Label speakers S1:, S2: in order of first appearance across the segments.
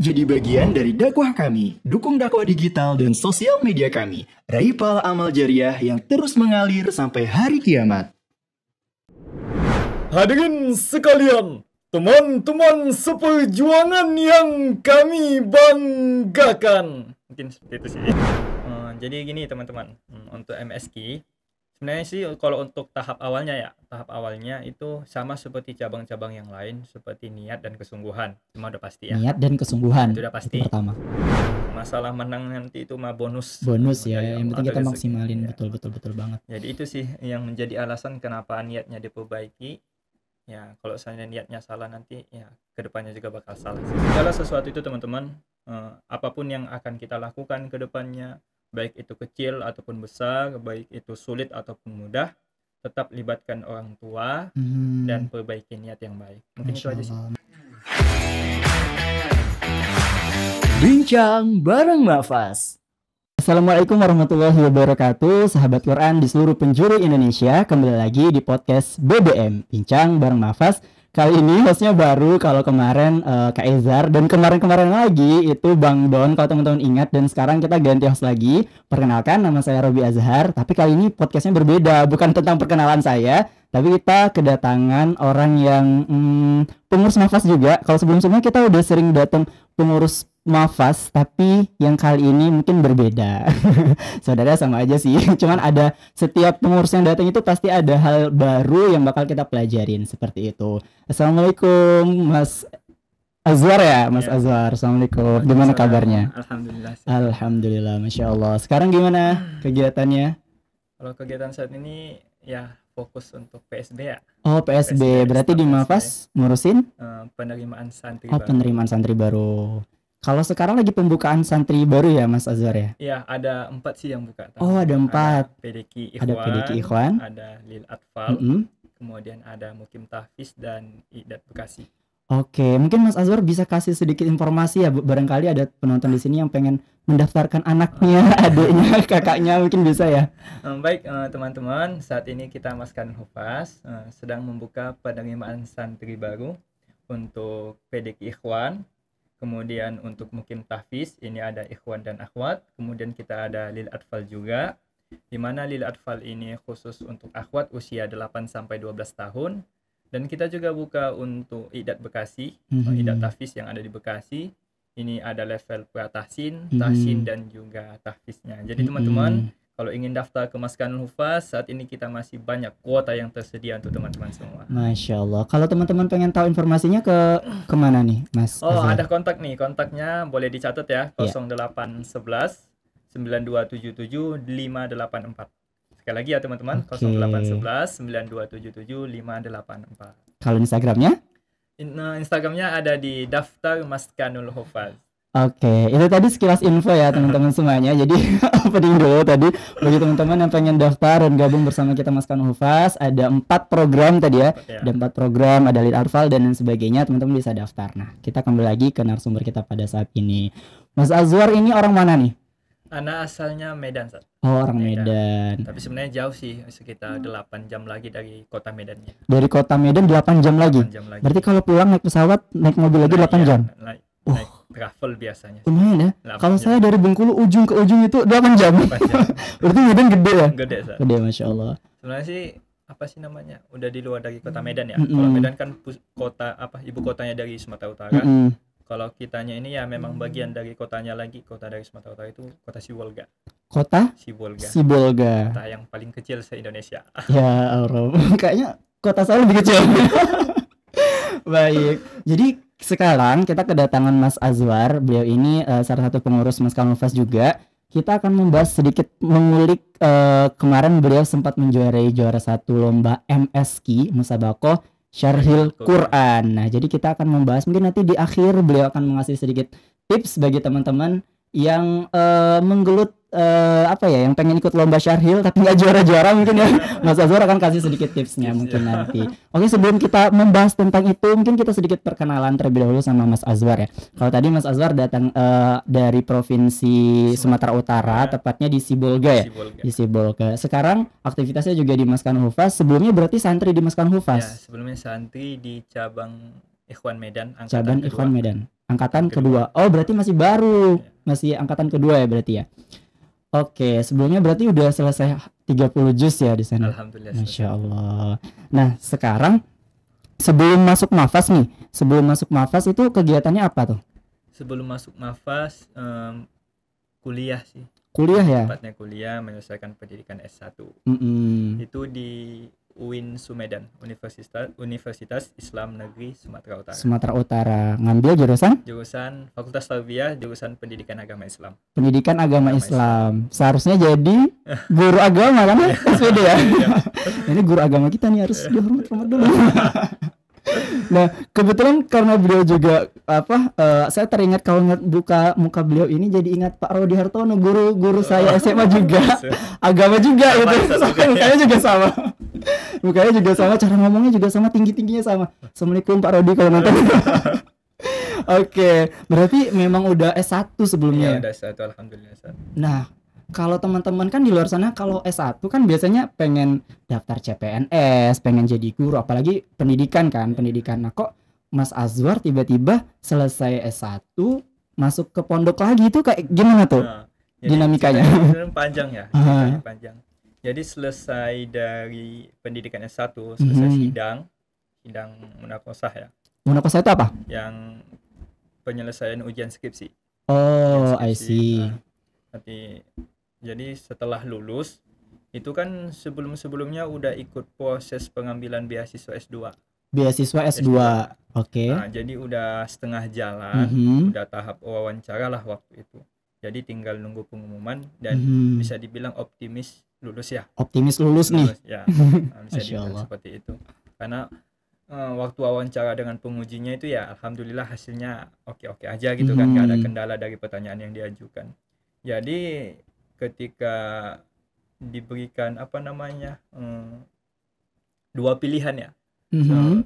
S1: jadi bagian dari dakwah kami. Dukung dakwah digital dan sosial media kami. Raih pahala amal jariah yang terus mengalir sampai hari kiamat.
S2: Hadirin sekalian, teman-teman seperjuangan yang kami banggakan. Mungkin seperti itu sih. Jadi gini teman-teman, untuk MSQ sebenarnya sih kalau untuk tahap awalnya itu sama seperti cabang-cabang yang lain, seperti niat dan kesungguhan. Cuma udah pasti ya.
S3: Niat dan kesungguhan.
S2: Itu udah pasti.
S3: Itu pertama.
S2: Masalah menang nanti itu mah bonus.
S3: Bonus ya, yang penting kita
S2: rezeki.
S3: maksimalin.
S2: Ya.
S3: Betul banget.
S2: Jadi itu sih yang menjadi alasan kenapa niatnya diperbaiki. Ya, kalau misalnya niatnya salah nanti ya kedepannya juga bakal salah. Segala sesuatu itu teman-teman, apapun yang akan kita lakukan ke depannya, baik itu kecil ataupun besar, baik itu sulit ataupun mudah, tetap libatkan orang tua dan perbaiki niat yang baik. Mungkin itu aja sih.
S3: Bincang bareng Mafas. Assalamualaikum warahmatullahi wabarakatuh, sahabat Quran di seluruh penjuru Indonesia. Kembali lagi di podcast BBM, Bincang bareng Mafas. Kali ini hostnya baru, kalau kemarin Kak Ezar, dan kemarin lagi itu Bang Don, kalau teman-teman ingat. Dan sekarang kita ganti host lagi. Perkenalkan, nama saya Robi Azhar. Tapi kali ini podcastnya berbeda, bukan tentang perkenalan saya, tapi kita kedatangan orang yang pengurus Mafas juga. Kalau sebelum-sebelumnya kita udah sering datang pengurus Mafas, tapi yang kali ini mungkin berbeda. Saudara sama aja sih, cuman ada setiap pengurus yang datang itu pasti ada hal baru yang bakal kita pelajarin, seperti itu. Assalamualaikum Mas Azwar ya, Mas Azwar. Assalamualaikum. Gimana kabarnya?
S2: Alhamdulillah.
S3: Alhamdulillah, Masya Allah. Sekarang gimana kegiatannya?
S2: Kalau kegiatan saat ini ya fokus untuk PSB ya.
S3: Oh, PSB. Berarti di Mafas ngurusin
S2: penerimaan santri
S3: baru. Penerimaan santri baru. Kalau sekarang lagi pembukaan santri baru ya Mas Azwar ya?
S2: Iya, ada 4 sih yang buka.
S3: Oh, ada 4.
S2: Ada PDQ Ikhwan,
S3: ada PDQ Ikhwan,
S2: ada Lil Atfal, kemudian ada Mukim Tahfiz dan Idat Bekasi.
S3: Oke, mungkin Mas Azwar bisa kasih sedikit informasi ya, barangkali ada penonton di sini yang pengen mendaftarkan anaknya, adiknya, kakaknya, mungkin bisa ya.
S2: Baik teman-teman, saat ini kita Maskan Hufaz sedang membuka penerimaan santri baru untuk PDQ Ikhwan. Kemudian untuk Mukim Tahfiz ini ada Ikhwan dan Akhwat. Kemudian kita ada Lil Atfal juga, di mana Lil Atfal ini khusus untuk akhwat usia 8 sampai 12 tahun. Dan kita juga buka untuk Idat Bekasi, Idat Tahfiz yang ada di Bekasi. Ini ada level pra-tahsin, tahsin dan juga tahfiznya. Jadi teman-teman, kalau ingin daftar ke Maskanul Hufaz, saat ini kita masih banyak kuota yang tersedia untuk teman-teman semua.
S3: Masya Allah. Kalau teman-teman pengen tahu informasinya kemana nih, Mas?
S2: Oh, Azhar? Ada kontak nih. Kontaknya boleh dicatat ya. 0811 9277 584. Sekali lagi ya teman-teman. 0811 9277 584. Kalau
S3: Instagramnya?
S2: Instagramnya ada di daftar Maskanul Hufaz.
S3: Oke, itu tadi sekilas info ya teman-teman semuanya. Jadi opening dulu tadi bagi teman-teman yang pengen daftar dan gabung bersama kita Maskanul Hufaz, ada 4 program tadi ya. Ada 4 program, ada Lil Atfal dan lain sebagainya, teman-teman bisa daftar. Nah, kita kembali lagi ke narasumber kita pada saat ini. Mas Azwar ini orang mana nih?
S2: Anak asalnya Medan, Sat.
S3: Oh, orang Medan.
S2: Tapi sebenarnya jauh sih, sekitar 8 jam lagi dari kota Medannya.
S3: Dari kota Medan 8 jam lagi?
S2: 8 jam lagi.
S3: Berarti kalau pulang naik pesawat, naik mobil lagi 8 jam?
S2: Naik travel biasanya.
S3: Lumayan ya. Kalau saya dari Bengkulu ujung ke ujung itu 8 jam.
S2: 8 jam.
S3: Berarti Medan gede ya?
S2: Gede, Sat.
S3: Gede, Masya Allah.
S2: Sebenarnya sih apa sih namanya? Udah di luar dari kota Medan ya. Kalau Medan kan ibu kotanya dari Sumatera Utara. Kalau kitanya ini ya memang bagian dari kotanya lagi. Kota dari Sumatera Utara itu kota Sibolga.
S3: Kota? Sibolga.
S2: Kota yang paling kecil se-Indonesia.
S3: Ya Allah, kayaknya kota saya lebih kecil. Baik, jadi sekarang kita kedatangan Mas Azwar. Beliau ini salah satu pengurus Maskanul Hufaz juga. Kita akan membahas sedikit, mengulik kemarin beliau sempat menjuarai juara 1 lomba MSQ, Musabaqah Syarhil Quran. Nah, jadi kita akan membahas, mungkin nanti di akhir beliau akan mengasih sedikit tips bagi teman-teman yang menggelut yang pengen ikut lomba syarhil tapi nggak juara-juara, mungkin ya Mas Azwar akan kasih sedikit tipsnya mungkin nanti. Oke, sebelum kita membahas tentang itu, mungkin kita sedikit perkenalan terlebih dahulu sama Mas Azwar ya. Kalau tadi Mas Azwar datang dari provinsi Sumatera Utara, tepatnya di Sibolga ya. Di Sibolga. Sekarang aktivitasnya juga di Maskanul Hufaz. Sebelumnya berarti santri di Maskanul Hufaz.
S2: Ya, sebelumnya santri di cabang Ikhwan Medan.
S3: Cabang Ikhwan Medan. Angkatan kedua. Oh, berarti masih baru. Masih angkatan kedua ya berarti ya. Oke, sebelumnya berarti udah selesai 30 juz ya di sana.
S2: Alhamdulillah.
S3: Masya Allah. Nah, sekarang sebelum masuk Mafas nih, sebelum masuk Mafas itu kegiatannya apa tuh?
S2: Sebelum masuk Mafas, kuliah sih.
S3: Kuliah ya?
S2: Tepatnya kuliah, menyelesaikan pendidikan S1. Itu di UIN Sumedan, Universitas Islam Negeri Sumatera Utara.
S3: Sumatera Utara. Ngambil jurusan?
S2: Jurusan Fakultas Tarbiyah, jurusan Pendidikan Agama Islam.
S3: Pendidikan Agama Islam. Seharusnya jadi guru agama kan? SPD ya. Ini guru agama kita nih harus dihormat dulu. Nah, kebetulan karena beliau juga saya teringat kalau ngeliat buka muka beliau ini jadi ingat Pak Rodi Hartono, guru saya SMA juga, agama juga gitu. Mukanya juga sama. Mukanya juga sama, cara ngomongnya juga sama, tingginya sama. Assalamualaikum Pak Rodi kalau nonton. Oke, berarti memang udah S1 sebelumnya.
S2: Iya, udah S1 alhamdulillah.
S3: Nah, kalau teman-teman kan di luar sana kalau S1 kan biasanya pengen daftar CPNS, pengen jadi guru, apalagi pendidikan kan, pendidikan. Nah, kok Mas Azwar tiba-tiba selesai S1 masuk ke pondok lagi itu kayak gimana tuh? Dinamikanya.
S2: Panjang ya. Panjang. Jadi selesai dari pendidikan S1, selesai sidang munakosah ya.
S3: Munakosah itu apa?
S2: Yang penyelesaian ujian skripsi.
S3: Oh, I see.
S2: Nanti jadi setelah lulus itu kan sebelumnya udah ikut proses pengambilan beasiswa S2.
S3: Beasiswa S2. Oke.
S2: Nah, jadi udah setengah jalan, udah tahap wawancara lah waktu itu. Jadi tinggal nunggu pengumuman dan bisa dibilang optimis lulus ya.
S3: Optimis lulus nih.
S2: Ya. Bisa dibilang seperti itu. Karena waktu wawancara dengan pengujinya itu ya alhamdulillah hasilnya oke aja gitu kan, nggak ada kendala dari pertanyaan yang diajukan. Jadi ketika diberikan dua pilihan ya.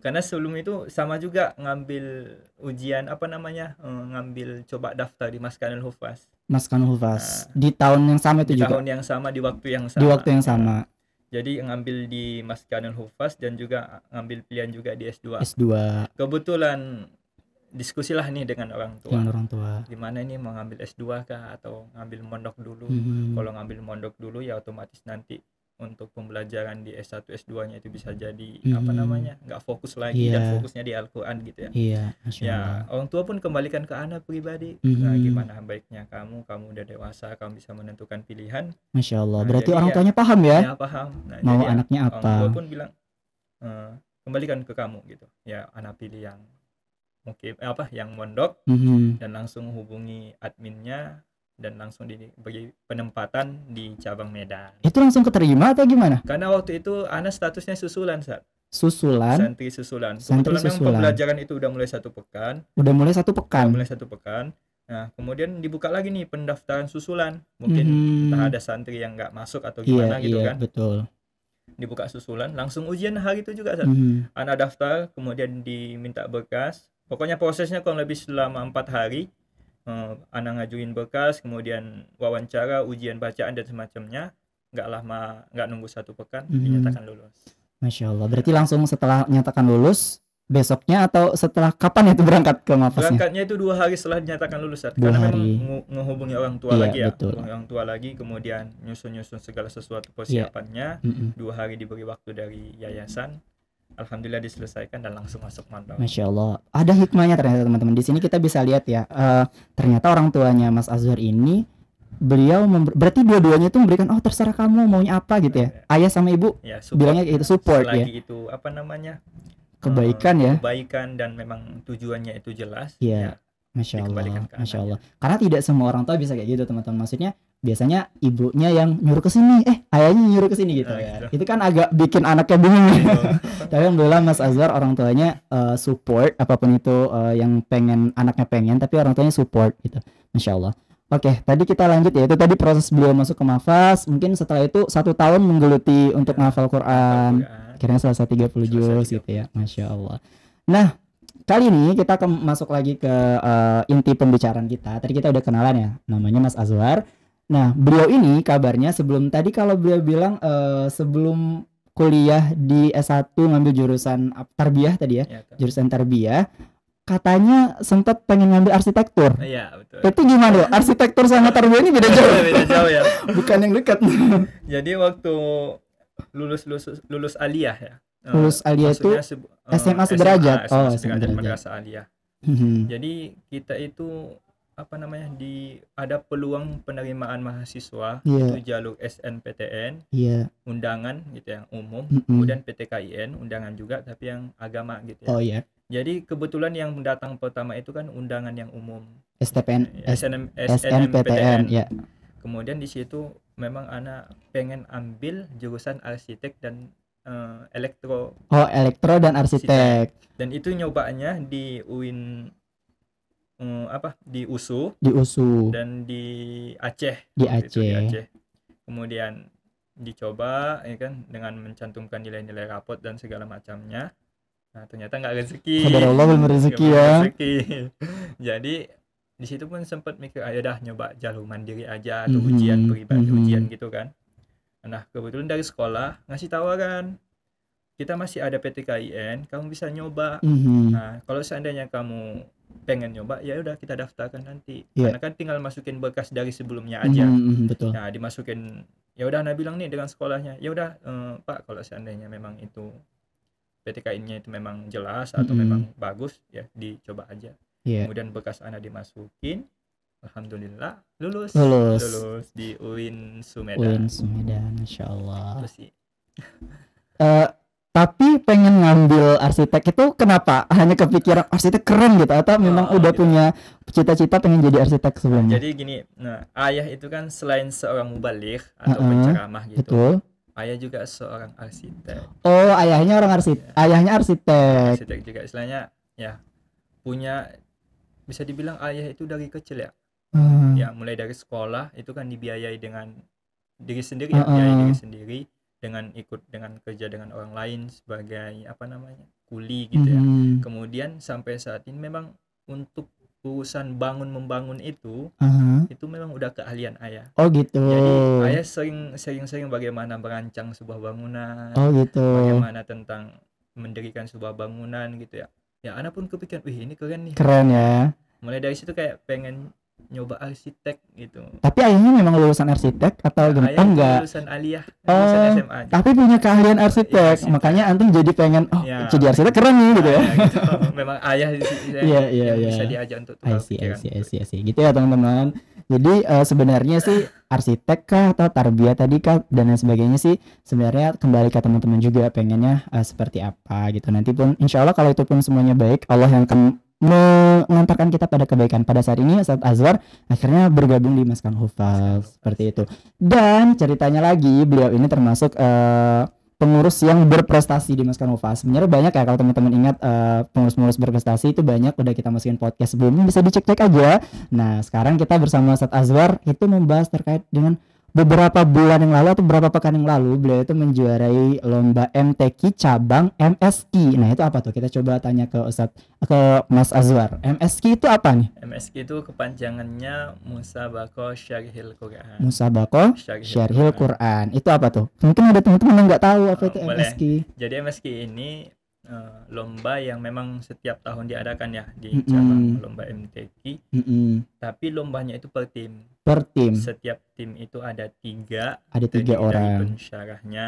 S2: Karena sebelum itu sama juga ngambil ujian ngambil coba daftar di Maskanul Hufaz.
S3: Maskanul Hufaz. Di tahun yang sama itu
S2: di
S3: juga.
S2: Di tahun yang sama, di waktu yang sama.
S3: Di waktu yang sama.
S2: Jadi ngambil di Maskanul Hufaz dan juga ngambil pilihan juga di S2. Kebetulan diskusilah nih dengan orang tua. Gimana ini mau ngambil S2 kah atau ngambil mondok dulu? Kalau ngambil mondok dulu ya otomatis nanti untuk pembelajaran di S1 S2-nya itu bisa jadi nggak fokus lagi dan fokusnya di Al-Qur'an gitu ya.
S3: Iya,
S2: ya, orang tua pun kembalikan ke anak pribadi. Nah, gimana baiknya kamu udah dewasa, kamu bisa menentukan pilihan.
S3: Masya Allah. Berarti orang tuanya paham ya?
S2: Ya, paham. Nah,
S3: mau anaknya apa?
S2: Orang tua pun bilang kembalikan ke kamu gitu. Ya, anak pilih yang mungkin yang mondok dan langsung hubungi adminnya dan langsung diberi penempatan di cabang Medan.
S3: Itu langsung keterima atau gimana?
S2: Karena waktu itu anak statusnya susulan, Sat.
S3: Susulan?
S2: Santri susulan. Kebetulan memang pembelajaran itu udah mulai 1 pekan.
S3: Udah mulai 1 pekan?
S2: Udah mulai 1 pekan. Nah, kemudian dibuka lagi nih pendaftaran susulan. Mungkin entah ada santri yang nggak masuk atau gimana gitu kan.
S3: Betul.
S2: Dibuka susulan, langsung ujian hari itu juga, Sat. Anak daftar, kemudian diminta berkas. Pokoknya prosesnya kurang lebih selama 4 hari. Anak ngajuin berkas, kemudian wawancara, ujian bacaan dan semacamnya. Nggak lama, nggak nunggu 1 pekan, dinyatakan lulus.
S3: Masya Allah. Berarti langsung setelah nyatakan lulus, besoknya atau setelah kapan itu berangkat ke Mafasnya?
S2: Berangkatnya itu 2 hari setelah dinyatakan lulus. Karena memang ngehubungi orang tua lagi ya.
S3: Betul.
S2: Orang tua lagi, kemudian nyusun segala sesuatu persiapannya. 2 hari diberi waktu dari yayasan. Alhamdulillah diselesaikan dan langsung masuk mondok.
S3: Masya Allah. Ada hikmahnya ternyata teman-teman. Di sini kita bisa lihat ya. Ternyata orang tuanya Mas Azwar ini, beliau berarti dua-duanya itu memberikan terserah kamu maunya apa gitu ya. Ayah sama ibu bilangnya itu support ya.
S2: Selagi itu
S3: kebaikan ya.
S2: Kebaikan dan memang tujuannya itu jelas.
S3: Iya. Masya Allah. Masya Allah. Karena tidak semua orang tua bisa kayak gitu teman-teman. Maksudnya biasanya ibunya yang nyuruh ke sini, ayahnya nyuruh ke sini gitu ya. Itu kan agak bikin anaknya bingung. Tapi alhamdulillah Mas Azwar orang tuanya support apapun itu yang anaknya pengen, tapi orang tuanya support gitu. Masya Allah. Oke, tadi kita lanjut ya. Itu tadi proses beliau masuk ke Mafas. Mungkin setelah itu 1 tahun menggeluti untuk menghafal Quran. Akhirnya selesai 30 juz gitu ya. Masya Allah. Nah, kali ini kita akan masuk lagi ke inti pembicaraan kita. Tadi kita udah kenalan ya, namanya Mas Azwar. Nah, beliau ini kabarnya sebelum tadi kalau beliau bilang sebelum kuliah di S1 ngambil jurusan tarbiyah tadi ya, jurusan tarbiyah. katanya sempat pengen ngambil arsitektur.
S2: Iya, betul.
S3: Itu gimana loh? Arsitektur sama tarbiyah ini beda jauh.
S2: Beda jauh ya.
S3: Bukan yang dekat.
S2: Jadi waktu lulus aliyah ya.
S3: Lulus aliyah itu SMA sederajat.
S2: SMA
S3: SMA
S2: sederajat
S3: sederajat.
S2: madrasah aliyah. Jadi kita itu ada peluang penerimaan mahasiswa
S3: Iya.
S2: itu jalur SNPTN,
S3: Iya.
S2: undangan gitu yang umum,
S3: Mm-mm.
S2: kemudian PTKIN undangan juga tapi yang agama gitu ya.
S3: Oh iya.
S2: Jadi kebetulan yang datang pertama itu kan undangan yang umum
S3: STPN,
S2: SNMPTN.
S3: SNPTN ya.
S2: Kemudian di situ memang anak pengen ambil jurusan arsitek dan elektro,
S3: Oh, elektro dan arsitek
S2: dan itu nyobanya di UIN di USU
S3: di USU,
S2: dan di Aceh.
S3: di
S2: Waktu itu di
S3: Aceh.
S2: Aceh. Kemudian dicoba ya kan dengan mencantumkan nilai-nilai rapot dan segala macamnya. Nah, ternyata nggak rezeki.
S3: Qadarullah belum rezeki
S2: Nggak
S3: ya.
S2: rezeki. Jadi di situ pun sempat mikir ayo dah nyoba jalur mandiri aja atau
S3: Mhm,
S2: ujian pribadi,
S3: mhm.
S2: ujian gitu kan. Nah, kebetulan dari sekolah ngasih tawaran kita masih ada PTKIN, kamu bisa nyoba.
S3: Mhm.
S2: Nah, kalau seandainya kamu pengen nyoba, ya udah kita daftarkan nanti.
S3: Iya.
S2: Karena kan tinggal masukin berkas dari sebelumnya aja.
S3: Betul.
S2: Nah, dimasukin. Ya udah, Ana bilang nih dengan sekolahnya, ya udah Pak, kalau seandainya memang itu PTKIN-nya itu memang jelas atau memang bagus, ya dicoba aja.
S3: Iya.
S2: Kemudian bekas Ana dimasukin, alhamdulillah lulus di UIN Sumedang.
S3: UIN Sumedang, Masya Allah.
S2: Itu sih.
S3: Tapi pengen ngambil arsitek itu kenapa? Hanya kepikiran arsitek keren gitu atau memang udah
S2: gitu.
S3: punya cita-cita pengen jadi arsitek sebelumnya?
S2: Jadi gini, nah ayah itu kan selain seorang mubaligh atau penceramah gitu,
S3: Betul.
S2: ayah juga seorang arsitek.
S3: Oh, ayahnya orang arsitek. Ayahnya arsitek.
S2: Arsitek juga istilahnya ya, punya, bisa dibilang ayah itu dari kecil ya. Ya mulai dari sekolah itu kan dibiayai dengan diri sendiri ya, biayai diri sendiri dengan kerja dengan orang lain sebagai kuli gitu ya. Kemudian sampai saat ini memang untuk urusan membangun itu memang udah keahlian ayah.
S3: Oh gitu.
S2: Jadi ayah sering bagaimana merancang sebuah bangunan.
S3: Oh gitu.
S2: Bagaimana tentang mendirikan sebuah bangunan gitu ya. Ya anak pun kepikiran, wih ini keren nih.
S3: Keren ya.
S2: Mulai dari situ kayak pengen nyoba arsitek gitu.
S3: Tapi ayahnya memang lulusan arsitek atau gimana?
S2: Ayah
S3: Enggak.
S2: lulusan aliyah, lulusan SMA aja.
S3: Tapi punya keahlian arsitek.
S2: Arsitek.
S3: Makanya antum jadi pengen jadi arsitek keren nih gitu ya.
S2: Gitu. Memang ayah yang bisa diajak untuk tukar pikiran.
S3: I see. Gitu ya teman-teman. Jadi sebenarnya sih arsitek kah atau tarbiyah tadi kah dan lain sebagainya sih sebenarnya kembali ke teman-teman juga pengennya seperti apa gitu. Nanti pun insya Allah kalau itu pun semuanya baik, Allah yang akan mengantarkan kita pada kebaikan. Pada saat ini Ustadz Azwar akhirnya bergabung di Maskan Hufaz seperti itu. Dan ceritanya lagi beliau ini termasuk pengurus yang berprestasi di Maskan Hufaz. Sebenarnya banyak ya kalau teman-teman ingat pengurus-pengurus berprestasi itu banyak, udah kita masukin podcast sebelumnya, bisa dicek-cek aja. Nah sekarang kita bersama Ustadz Azwar itu membahas terkait dengan beberapa bulan yang lalu atau beberapa pekan yang lalu beliau itu menjuarai lomba MTQ cabang MSQ. Nah itu apa tuh? Kita coba tanya ke Mas Azwar. MSQ itu apa nih?
S2: MSQ itu kepanjangannya Musabaqah Syarhil Quran.
S3: Musabaqah Syarhil Quran. Itu apa tuh? Mungkin ada teman-teman yang nggak tahu apa itu MSQ.
S2: Jadi MSQ ini lomba yang memang setiap tahun diadakan ya di cabang lomba MTQ. Tapi lombanya itu per tim.
S3: Per tim.
S2: Setiap tim itu ada tiga
S3: orang.
S2: Dari pensyarahnya,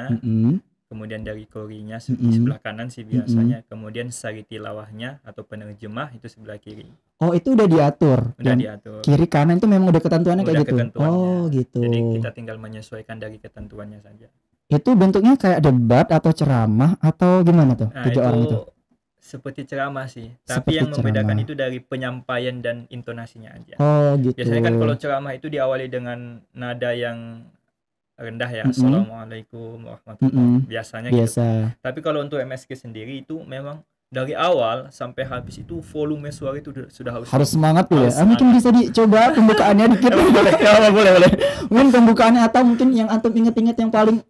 S2: kemudian dari korinya di sebelah kanan sih biasanya, kemudian sari tilawahnya atau penerjemah itu sebelah kiri.
S3: Oh itu udah diatur.
S2: Udah diatur.
S3: Kiri kanan itu memang udah ketentuannya kayak gitu. Oh gitu.
S2: Jadi kita tinggal menyesuaikan dari ketentuannya saja.
S3: Itu bentuknya kayak debat atau ceramah atau gimana tuh?
S2: Nah,
S3: tiga orang itu
S2: seperti ceramah sih, tapi yang membedakan itu dari penyampaian dan intonasinya aja.
S3: Oh gitu.
S2: Biasanya kan kalau ceramah itu diawali dengan nada yang rendah ya, Assalamualaikum warahmatullahi biasanya gitu. Tapi kalau untuk MSQ sendiri itu memang dari awal sampai habis itu volume suara itu sudah harus
S3: semangat tuh ya. Mungkin bisa dicoba pembukaannya dikit. boleh. Mungkin pembukaannya atau mungkin yang antum inget-inget yang paling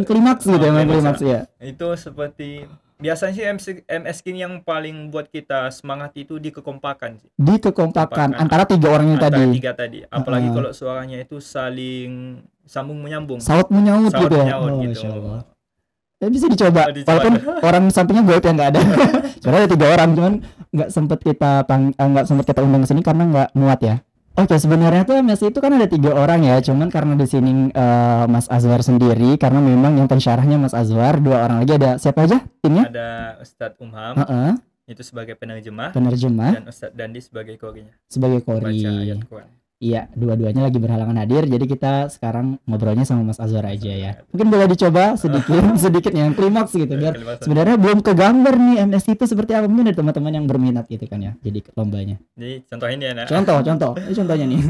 S3: klimaks gitu ya, klimaks ya.
S2: Itu seperti biasanya sih MSQ yang paling buat kita semangat itu di kekompakan sih.
S3: Di kekompakan antara tiga orang
S2: antara
S3: tadi.
S2: Tiga tadi. Apalagi kalau suaranya itu saling sambung menyambung.
S3: Saut menyaut gitu ya.
S2: Gitu.
S3: Tapi bisa dicoba.
S2: Oh, dicoba.
S3: Walaupun orang sampingnya gue yang nggak ada. Sebenarnya ada 3 orang, cuman nggak sempet kita undang ke sini karena nggak muat ya. Oke, sebenarnya tuh MSI itu kan ada 3 orang ya, cuman karena di sini Mas Azwar sendiri, karena memang yang pensyarahnya Mas Azwar, 2 orang lagi ada siapa aja timnya?
S2: Ada Ustadz Umham
S3: Heeh,
S2: itu sebagai penerjemah
S3: penerjemah
S2: dan Ustadz Dandi sebagai korinya,
S3: sebagai
S2: baca
S3: kori.
S2: ayat Quran.
S3: Iya, dua-duanya lagi berhalangan hadir, jadi kita sekarang ngobrolnya sama Mas Azwar aja ya. Mungkin boleh dicoba sedikit yang klimaks gitu, biar
S2: Kalimat.
S3: sebenarnya belum kegambar nih MSI itu seperti apa, mungkin ada teman-teman yang berminat gitu kan ya, jadi lombanya.
S2: Jadi contohin ya, Nak.
S3: Ini contohnya nih.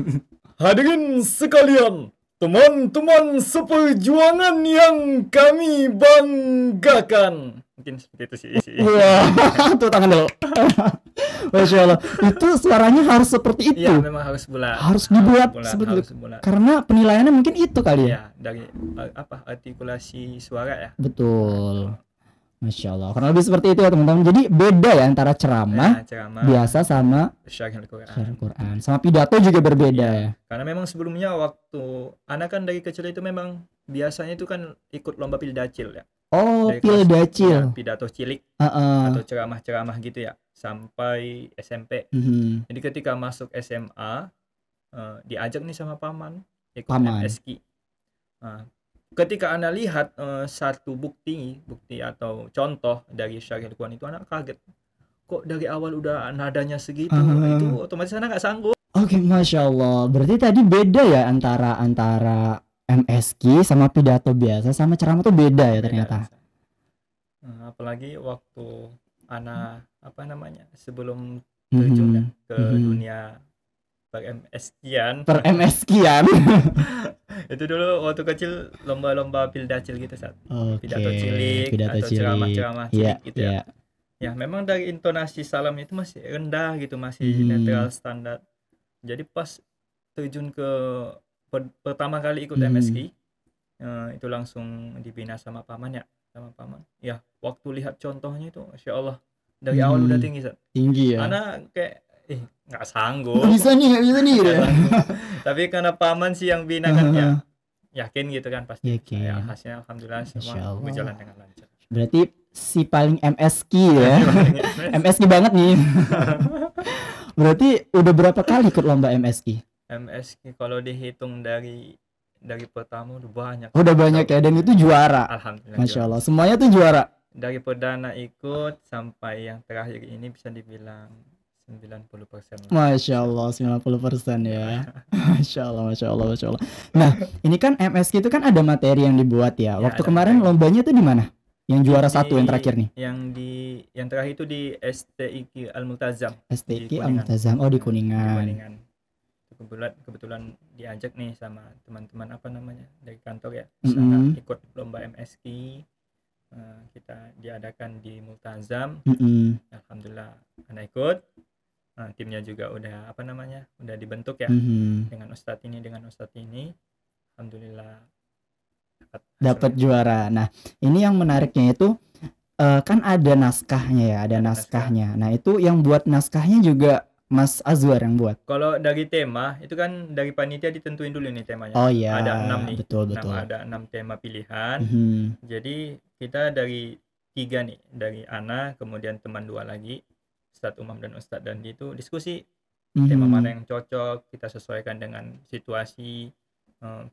S2: Hadirin sekalian, teman-teman seperjuangan yang kami banggakan. Mungkin seperti itu sih.
S3: Wah, tuh tangan dulu. Masya Allah, itu suaranya harus seperti itu.
S2: Iya, memang harus bulat.
S3: Harus dibuat seperti
S2: harus
S3: itu.
S2: bulat.
S3: Karena penilaiannya mungkin itu kali ya.
S2: Iya, dari artikulasi suara ya.
S3: Betul. Masya Allah. Karena lebih seperti itu ya teman-teman. Jadi beda ya antara ceramah
S2: Ya, ceramah
S3: biasa sama
S2: syarah Al-Quran.
S3: syarah Quran. Sama pidato juga berbeda
S2: Iya.
S3: ya.
S2: Karena memang sebelumnya waktu anak kan dari kecil itu memang biasanya itu kan ikut lomba pildacil ya.
S3: Oh,
S2: Dari kelas-
S3: pildacil.
S2: ya, pidato cilik
S3: Heeh.
S2: atau ceramah-ceramah gitu ya sampai SMP.
S3: Mhm.
S2: Jadi ketika masuk SMA diajak nih sama paman ikut
S3: Paman.
S2: MSQ. Nah, ketika Anda lihat satu bukti atau contoh dari syarah Al-Quran itu anak kaget. Kok dari awal udah nadanya segitu? Itu otomatis anak nggak sanggup.
S3: Oke, Masya Allah. Berarti tadi beda ya antara MSQ sama pidato biasa sama ceramah tuh beda ya ternyata.
S2: Nah, apalagi waktu anak sebelum terjun ya ke dunia per-MSQ-an.
S3: Per MSQ-an.
S2: Itu dulu waktu kecil lomba-lomba pildacil gitu saat pidato
S3: Oke,
S2: cilik
S3: pidato
S2: atau
S3: cilik.
S2: ceramah-ceramah
S3: Iya,
S2: cilik gitu ya.
S3: iya.
S2: Ya memang dari intonasi salam itu masih rendah gitu, masih netral standar. Jadi pas terjun ke pertama kali ikut MSQ itu langsung dibina sama paman ya, Ya waktu lihat contohnya itu, Masya Allah dari awal udah tinggi Sat.
S3: Tinggi ya.
S2: Anak kayak nggak sanggup.
S3: Nggak bisa nih gitu ya.
S2: Tapi karena paman sih yang bina kan ya yakin gitu kan pasti.
S3: Yakin.
S2: Ya, hasilnya alhamdulillah
S3: Masya
S2: semua
S3: Allah.
S2: berjalan dengan lancar.
S3: Berarti si paling MSQ ya. MSQ banget nih. Berarti udah berapa kali ikut lomba MSQ?
S2: MSQ kalau dihitung dari pertama udah banyak.
S3: Udah banyak ya, dan itu juara.
S2: Alhamdulillah.
S3: Masya Allah, semuanya tuh juara.
S2: Dari perdana ikut sampai yang terakhir ini bisa dibilang 90% lah.
S3: Masya Allah, 90% ya. Masya Allah, Masya Allah, Masya Allah. Nah, ini kan MSQ itu kan ada materi yang dibuat ya.
S2: Ya,
S3: Waktu
S2: ada
S3: kemarin
S2: materi.
S3: lombanya tuh di mana? Yang juara
S2: Di-
S3: satu yang terakhir nih.
S2: Yang terakhir itu di STIQ Al-Multazam.
S3: STQ
S2: Kuningan.
S3: Al-Multazam. Oh, di
S2: Di
S3: Kuningan.
S2: Kuningan. Kebetulan diajak nih sama teman-teman dari kantor ya. Sana ikut lomba MSQ. Kita diadakan di Multazam. Alhamdulillah anak ikut. Timnya juga udah udah dibentuk ya dengan Ustadz ini. Alhamdulillah
S3: Dapat juara. Nah, ini yang menariknya itu kan ada naskahnya ya, ada naskahnya. Nah, itu yang buat naskahnya juga Mas Azwar yang buat.
S2: Kalau dari tema itu kan dari panitia ditentuin dulu nih temanya.
S3: Oh iya,
S2: Ada 6 nih.
S3: betul.
S2: Ada 6 tema pilihan. Jadi kita dari 3 nih, dari Ana, kemudian teman 2 lagi, Ustadz Umam dan Ustadz Dandi itu diskusi tema mana yang cocok, kita sesuaikan dengan situasi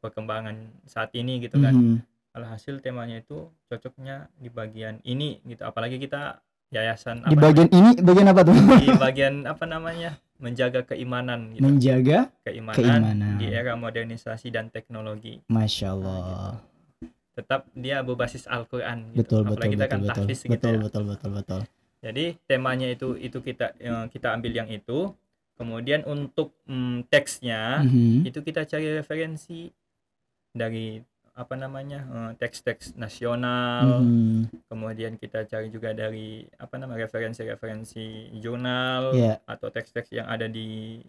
S2: perkembangan saat ini gitu kan. Alhasil temanya itu cocoknya di bagian ini gitu. Apalagi kita yayasan
S3: Di bagian ini, bagian apa tuh?
S2: di bagian menjaga keimanan gitu.
S3: Menjaga
S2: keimanan di era modernisasi dan teknologi.
S3: Masya Allah.
S2: Tetap dia berbasis Al-Quran gitu.
S3: Betul.
S2: Apalagi kita kan tahfiz gitu ya.
S3: Betul.
S2: Jadi temanya itu kita ambil yang itu. Kemudian untuk teksnya itu kita cari referensi dari teks-teks nasional. Kemudian kita cari juga dari referensi jurnal atau teks-teks yang ada di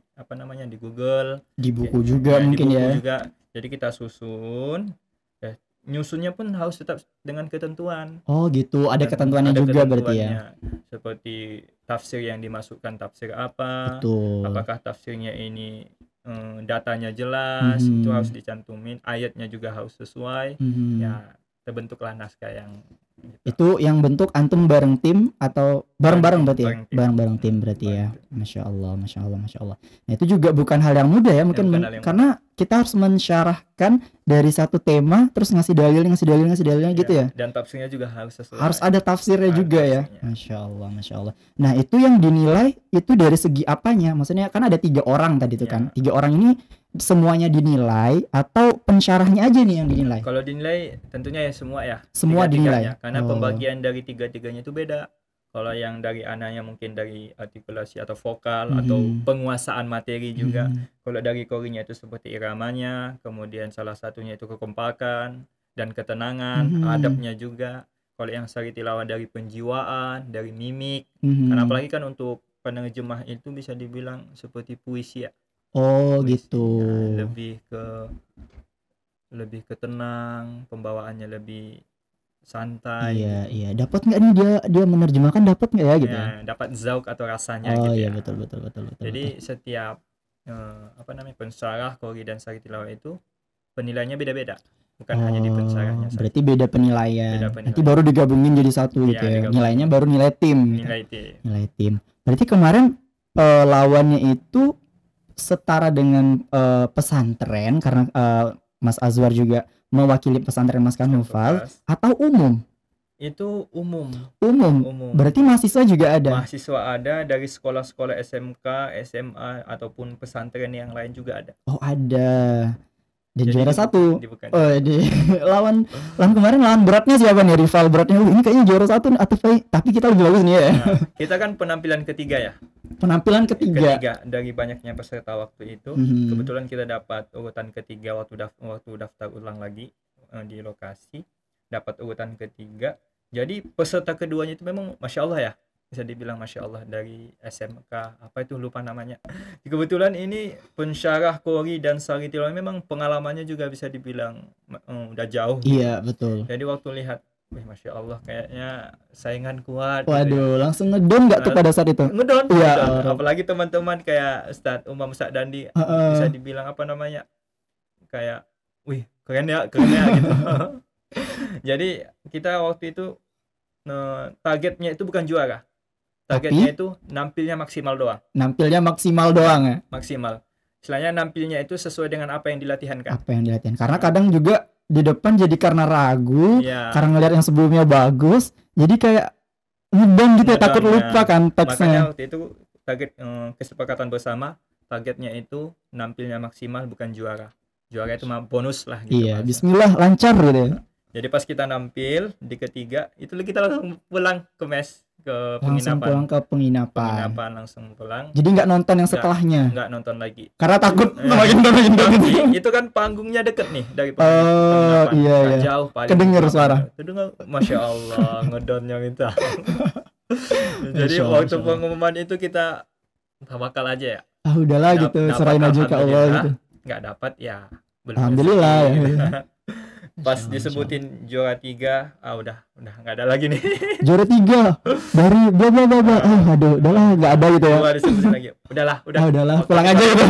S2: di Google,
S3: di buku juga
S2: di
S3: mungkin
S2: buku
S3: ya
S2: juga. Jadi kita susun, nyusunnya pun harus tetap dengan ketentuan.
S3: Oh gitu, ada ketentuannya juga berarti ya.
S2: Seperti tafsir yang dimasukkan tafsir apa,
S3: Betul.
S2: apakah tafsirnya ini datanya jelas, itu harus dicantumin, ayatnya juga harus sesuai. Ya terbentuklah naskah yang
S3: Itu yang bentuk antum bareng tim atau bareng-bareng berarti ya?
S2: Bareng tim.
S3: Bareng-bareng tim berarti ya.
S2: Bareng tim.
S3: Masya Allah, Masya Allah, Masya Allah. Nah itu juga bukan hal yang mudah ya mungkin
S2: bukan hal yang
S3: karena kita harus mensyarahkan dari satu tema terus ngasih dalilnya gitu ya.
S2: Dan tafsirnya juga harus sesuai.
S3: Harus ada tafsirnya
S2: Ada
S3: juga ya.
S2: tafsirnya.
S3: Masya Allah, Masya Allah. Nah itu yang dinilai itu dari segi apanya? Maksudnya kan ada 3 orang tadi tuh
S2: Ya.
S3: kan. 3 orang ini semuanya dinilai atau pensyarahnya aja nih yang dinilai?
S2: Kalau dinilai tentunya ya semua ya.
S3: Semua
S2: Tiga-tiganya.
S3: dinilai.
S2: Karena
S3: Oh.
S2: pembagian dari tiga-tiganya itu beda. Kalau yang dari ananya mungkin dari artikulasi atau vokal atau penguasaan materi juga. Kalau dari korinya itu seperti iramanya, kemudian salah satunya itu kekompakan dan ketenangan, adabnya juga. Kalau yang sari tilawah dari penjiwaan, dari mimik. Karena apalagi kan untuk penerjemah itu bisa dibilang seperti puisi ya.
S3: Oh
S2: Puisinya
S3: gitu.
S2: lebih ke tenang, pembawaannya lebih santai.
S3: Iya, iya. Dapat nggak nih dia menerjemahkan, dapat nggak ya gitu ya?
S2: Dapat zauk atau rasanya
S3: Oh
S2: gitu
S3: iya,
S2: ya.
S3: betul.
S2: Jadi setiap pensyarah qori dan sari tilawah itu penilaiannya beda-beda. Bukan hanya di pensyarahnya saja.
S3: Berarti beda penilaian.
S2: Beda penilaian.
S3: Nanti baru digabungin jadi satu gitu ya.
S2: digabungin.
S3: Nilainya baru nilai tim. gitu.
S2: Nilai T.
S3: Nilai tim. Berarti kemarin lawannya itu setara dengan pesantren karena Mas Azwar juga mewakili pesantren Mas Kanufal atau umum?
S2: Itu umum.
S3: Umum. Berarti mahasiswa juga ada.
S2: Mahasiswa ada dari sekolah-sekolah SMK, SMA ataupun pesantren yang lain juga ada.
S3: Oh, ada. Dan
S2: Jadi
S3: juara satu.
S2: bukan.
S3: Oh, lawan kemarin lawan beratnya siapa nih, rival beratnya? Ini kayaknya juara satu atau tapi kita lebih bagus nih ya.
S2: Nah, kita kan penampilan ketiga ya.
S3: Penampilan ketiga
S2: dari banyaknya peserta waktu itu. Kebetulan kita dapat urutan ketiga waktu daftar ulang lagi di lokasi, dapat urutan ketiga. Jadi peserta keduanya itu memang masya Allah ya, bisa dibilang masya Allah, dari SMK apa itu lupa namanya. Kebetulan ini pensyarah qori dan sari tilawah memang pengalamannya juga bisa dibilang udah jauh.
S3: Iya betul.
S2: Jadi waktu lihat, masya Allah kayaknya saingan kuat.
S3: Waduh,
S2: gitu ya.
S3: Langsung ngedon nggak tuh pada saat itu?
S2: Ngedon.
S3: Iya.
S2: Apalagi teman-teman kayak Ustadz Umam Ustadz Dandi bisa dibilang apa namanya, kayak, wih keren ya gitu. Jadi kita waktu itu targetnya itu bukan juara. Targetnya itu nampilnya maksimal doang.
S3: Nampilnya maksimal doang ya?
S2: Maksimal. Istilahnya nampilnya itu sesuai dengan apa yang dilatihankan.
S3: Apa yang dilatihan. Karena kadang juga di depan jadi karena ragu,
S2: ya.
S3: Karena ngeliat yang sebelumnya bagus, jadi kayak ngedon gitu ya, takut lupa kan teksnya.
S2: Makanya waktu itu target kesepakatan bersama, targetnya itu nampilnya maksimal bukan juara. Juara itu mah bonus lah gitu.
S3: Iya, bismillah lancar gitu ya.
S2: Jadi pas kita nampil di ketiga, itu kita langsung pulang ke mes, ke penginapan.
S3: Langsung pulang ke penginapan.
S2: Langsung pulang.
S3: Jadi nggak nonton yang setelahnya.
S2: Nggak nonton lagi.
S3: Karena takut makin
S2: Itu kan panggungnya deket nih dari
S3: penginapan. Iya.
S2: Jauh paling.
S3: Kedenger suara.
S2: Kedenger, masya Allah, ngedonnya minta. Jadi waktu pengumuman itu kita tawakal aja ya.
S3: Udahlah gitu, serahin aja ke Allah gitu.
S2: Nggak dapat ya.
S3: Alhamdulillah ya.
S2: Pas disebutin juara 3, udah nggak ada lagi nih.
S3: Juara 3 dari bla bla bla. Aduh, udahlah nggak ada gitu ya.
S2: Disebutin lagi. Udahlah.
S3: Pulang aja gitu.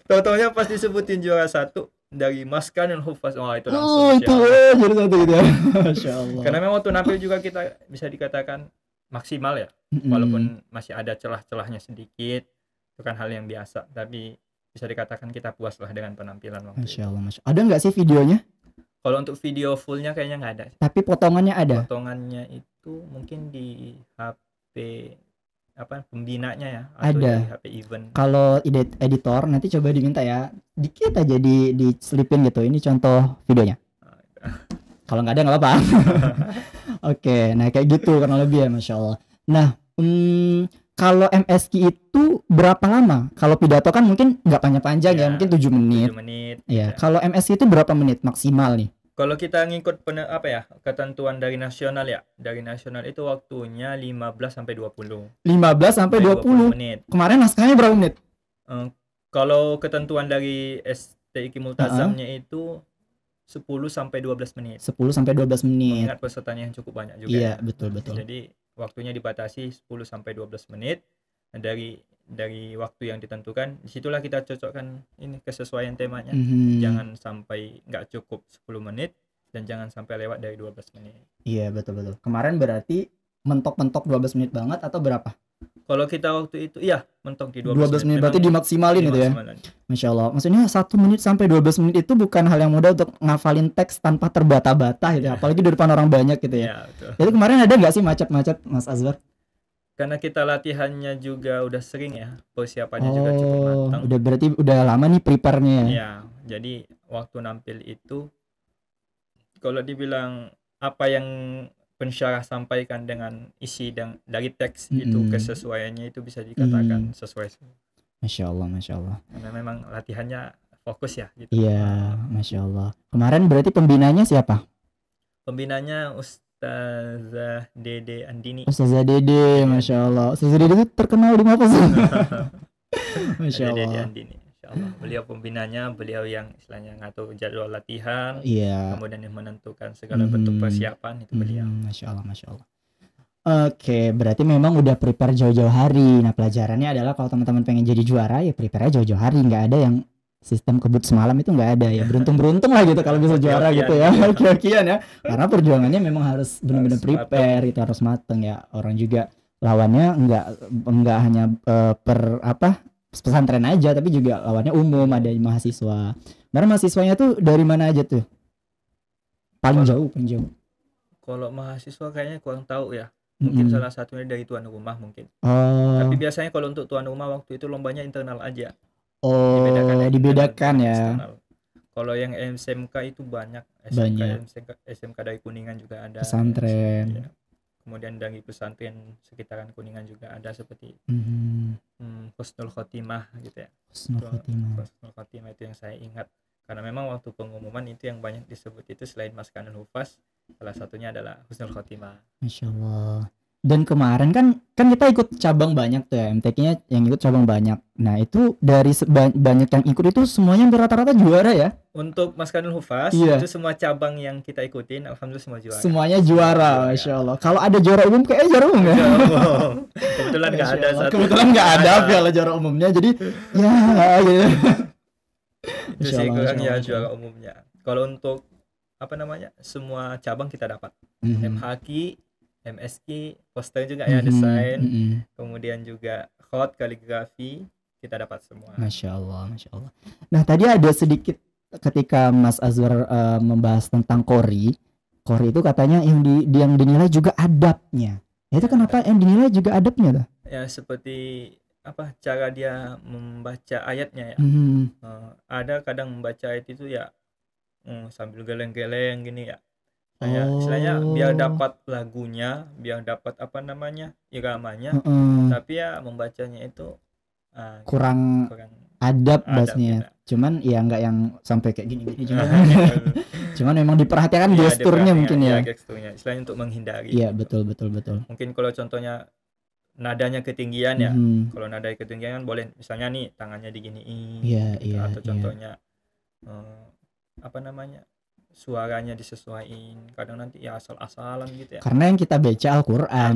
S2: Tahu-taunya pas disebutin juara 1 dari Mas Kanul Hufaz. Itu langsung.
S3: Oh, itu juara 1 gitu ya. Masya Allah.
S2: Karena memang waktu nampil juga kita bisa dikatakan maksimal ya. Walaupun masih ada celah-celahnya sedikit. Itu kan hal yang biasa, tapi bisa dikatakan kita puas lah dengan penampilan waktu
S3: Masya Allah. Ada nggak sih videonya?
S2: Kalau untuk video fullnya kayaknya nggak ada.
S3: Tapi potongannya ada.
S2: Potongannya itu mungkin di HP pembinanya ya, atau
S3: ada
S2: di HP event.
S3: Kalau editor nanti coba diminta ya, dikit aja diselipin gitu. Ini contoh videonya. Kalau nggak ada nggak apa-apa. Oke, nah kayak gitu kurang lebih ya, masya Allah. Nah, kalau MSQ itu berapa lama? Kalau pidato kan mungkin nggak panjang-panjang ya, mungkin 7 menit.
S2: 7 menit.
S3: Ya. Kalau MSQ itu berapa menit maksimal nih?
S2: Kalau kita ngikut ketentuan dari nasional ya. Dari nasional itu waktunya 15 sampai 20.
S3: 15 sampai 20
S2: menit.
S3: Kemarin naskahnya berapa menit?
S2: Kalau ketentuan dari STIQ Multazamnya itu 10 sampai 12 menit.
S3: 10 sampai 12 menit.
S2: Mengingat pesertanya yang cukup banyak juga.
S3: Iya, betul.
S2: Jadi waktunya dibatasi 10 sampai 12 menit. Dari waktu yang ditentukan, disitulah kita cocokkan ini kesesuaian temanya. Jangan sampai nggak cukup 10 menit, dan jangan sampai lewat dari 12 menit.
S3: Iya, betul. Kemarin berarti mentok-mentok 12 menit banget atau berapa?
S2: Kalau kita waktu itu iya mentok di
S3: 12 menit berarti
S2: Memang
S3: dimaksimalin itu ya.
S2: dimaksimalkan.
S3: Masya Allah. Maksudnya 1 menit sampai 12 menit itu bukan hal yang mudah untuk ngafalin teks tanpa terbata-bata gitu ya. Apalagi di depan orang banyak gitu ya.
S2: Iya, betul.
S3: Jadi kemarin ada nggak sih macet-macet Mas Azwar?
S2: Karena kita latihannya juga udah sering ya, persiapannya juga cukup matang.
S3: Udah berarti udah lama nih prepare-nya ya.
S2: Iya, jadi waktu nampil itu kalau dibilang apa yang pensyarah sampaikan dengan isi dari teks itu kesesuaiannya itu bisa dikatakan sesuai.
S3: Masya Allah.
S2: Karena memang latihannya fokus ya gitu.
S3: Iya, Masya Allah. Kemarin berarti pembinanya siapa?
S2: Pembinanya Ustazah Dede Andini.
S3: Ustazah Dede, Masya Allah. Ustazah Dede itu terkenal di Mapes. Masya
S2: Dede
S3: Allah.
S2: Andini. Insya Allah. Beliau pembinanya, beliau yang istilahnya ngatur jadwal latihan,
S3: Iya.
S2: kemudian yang menentukan segala bentuk persiapan itu beliau.
S3: Masya Allah. Oke, berarti memang udah prepare jauh-jauh hari. Nah, pelajarannya adalah kalau teman-teman pengen jadi juara ya prepare jauh-jauh hari. Nggak ada yang sistem kebut semalam itu nggak ada ya. Beruntung lah gitu kalau bisa juara gitu ya. Hoki-hokian ya. Karena perjuangannya memang harus benar-benar prepare, itu harus mateng ya. Orang juga lawannya nggak hanya pesantren aja, tapi juga lawannya umum, ada mahasiswa. Karena mahasiswanya tuh dari mana aja tuh? Paling jauh.
S2: Kalau mahasiswa kayaknya kurang tahu ya. Mungkin salah satunya dari tuan rumah mungkin. Tapi biasanya kalau untuk tuan rumah waktu itu lombanya internal aja.
S3: Dibedakan ya.
S2: Eksternal. Kalau yang SMK itu banyak. SMK dari Kuningan juga ada.
S3: Pesantren.
S2: Ya. Kemudian dari pesantren sekitaran Kuningan juga ada seperti Husnul Khotimah gitu ya. Husnul Khotimah itu yang saya ingat. Karena memang waktu pengumuman itu yang banyak disebut itu selain Maskanul Hufaz, salah satunya adalah Husnul Khotimah.
S3: Masya Allah. Dan kemarin kan kita ikut cabang banyak tuh ya, MTQ-nya yang ikut cabang banyak. Nah itu dari banyak yang ikut itu semuanya rata-rata juara ya?
S2: Untuk Maskanul Hufaz itu semua cabang yang kita ikutin, alhamdulillah semua juara.
S3: Semuanya juara, Masya Allah. Kalau ada juara umum kayaknya juara umum ya?
S2: Kebetulan nggak ada satu.
S3: Kebetulan nggak ada piala juara umumnya, jadi ya gitu.
S2: Itu sih kurangnya juara umumnya. Kalau untuk semua cabang kita dapat. MHQ, MSQ, poster juga ya, desain, kemudian juga khot, kaligrafi, kita dapat semua.
S3: Masya Allah. Nah tadi ada sedikit ketika Mas Azwar membahas tentang Qori itu katanya yang dinilai juga adabnya. Itu kenapa yang dinilai juga adabnya tuh?
S2: Ya seperti cara dia membaca ayatnya ya. Ada kadang membaca ayat itu ya sambil geleng-geleng gini ya. Istilahnya biar dapat lagunya, biar dapat iramanya, tapi ya membacanya itu
S3: kurang adab bahasanya. Cuman ya nggak yang sampai kayak gini cuman memang diperhatikan gesturnya mungkin ya.
S2: Gesturnya, istilahnya untuk menghindari.
S3: Iya betul.
S2: Mungkin kalau contohnya nadanya ketinggian ya. Kalau nada ketinggian kan boleh misalnya nih tangannya diginiin. Atau contohnya suaranya disesuaikan. Kadang nanti ya asal-asalan gitu ya. Karena
S3: yang kita baca Al-Qur'an